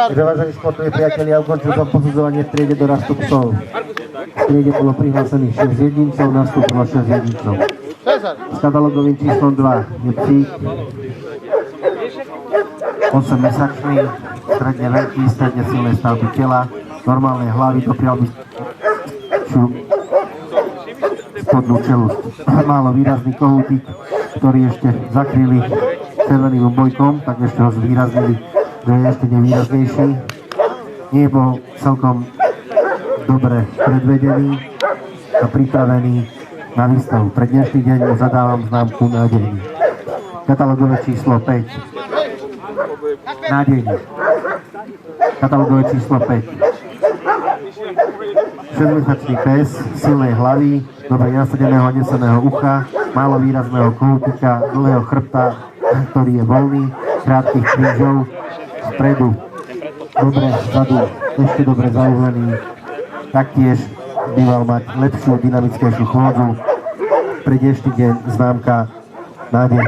Takže vážení športoví priatelia, ukončil som posudzovanie v triede dorastu psov. V triede bolo prihlásených 6 jedincov, nastúpilo 6 jedincov. S katalogovým číslom 2 je psík 8-mesačný, stredne veľký, stredne silné stavby tela, normálnej hlavy, doprial by spodnú čelusť. Málo výrazný kohútik, ktorý ešte zakryli červeným obojkom, tak ešte ho zvýraznili, že je ešte nevýraznejší. Nie bol celkom dobre predvedený a pripravený na výstavu. Pre dnešný deň mu zadávam známku nádejný. Katalogové číslo 5. Nádejný. Katalogové číslo 5. 6-mesačný pes, silnej hlavy, dobre nasadeného a neseného ucha, málo výrazného kohútika, dlhého chrbta, ktorý je voľný, krátkych krížov, spredu, dobre, vzadu, ešte dobre zauhlený, taktiež by mal mať lepšiu, dynamickejšiu chôdzu. Pre dnešný deň známka nádej.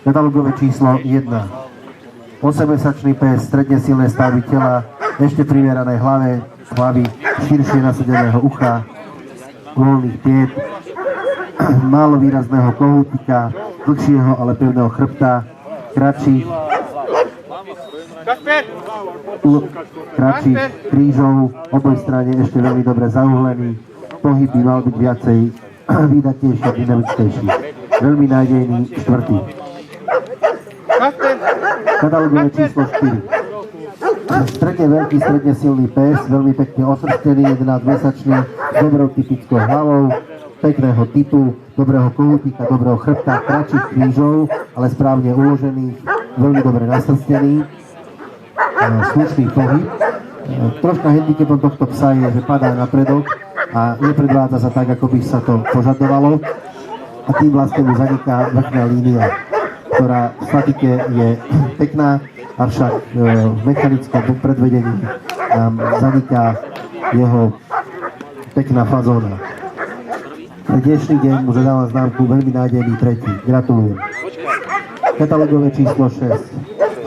Katalogové číslo 1. 8-mesačný pes, stredne silné stavby tela, ešte privieranej hlavy, širšie nasadeného ucha, voľných piet, málo výrazného kohútika, dlhšieho, ale pevného chrbta, kratších krížov, oboj strane ešte veľmi dobre zauhlený, pohyb by mal byť viacej výdatnejší a dynamickejší. Veľmi nádejný 4. Katalogové číslo 4. Stredne veľký, stredne silný pes, veľmi pekne osrstený, 11-mesačný, s dobrou typickou hlavou, pekného typu, dobrého kohútika, dobrého chrbta, kratších krížov, ale správne uložených, veľmi dobre nasrstený, slušný pohyb. Troška handicapom tohto psa je, že padá na predok a nepredvádza sa tak, ako by sa to požadovalo, a tým vlastne mu zaniká vrchná línia, ktorá v statike je pekná, avšak v mechanickom predvedení nám zaniká jeho pekná fazóna. Pre dnešný deň mu zadávam známku veľmi nádejný 3. Gratulujem. Katalogové číslo 6.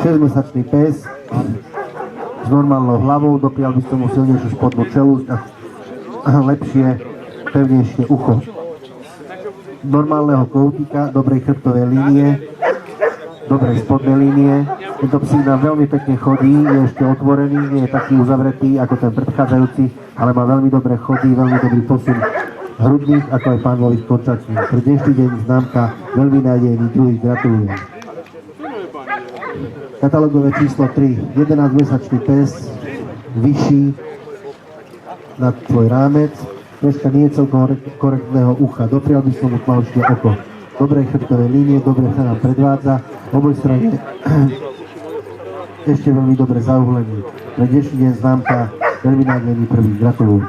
6-mesačný pes s normálnou hlavou, doprial by som mu silnejšiu spodnú čelusť a lepšie, pevnejšie ucho. Normálneho kohútika, dobrej chrbtovej línie, dobrej spodnej línie. Tento psík nám veľmi pekne chodí, je ešte otvorený, nie je taký uzavretý ako ten predchádzajúci, ale má veľmi dobré chody, veľmi dobrý posun hrudných, ako aj pánvových končatín. Pre dnešný deň známka veľmi nádejný 2. Gratulujem. Katalogové číslo 3. 11-mesačný pes, vyšší nad tvoj rámec, troška nie celkom korektného ucha. Doprial by som mu tmavšie oko. Dobrej chrbtovej línie, dobre sa nám predvádza, oboj strane ešte veľmi dobre zauhlený. Pre dnešný deň známka veľmi nádejný 1. Gratulujem.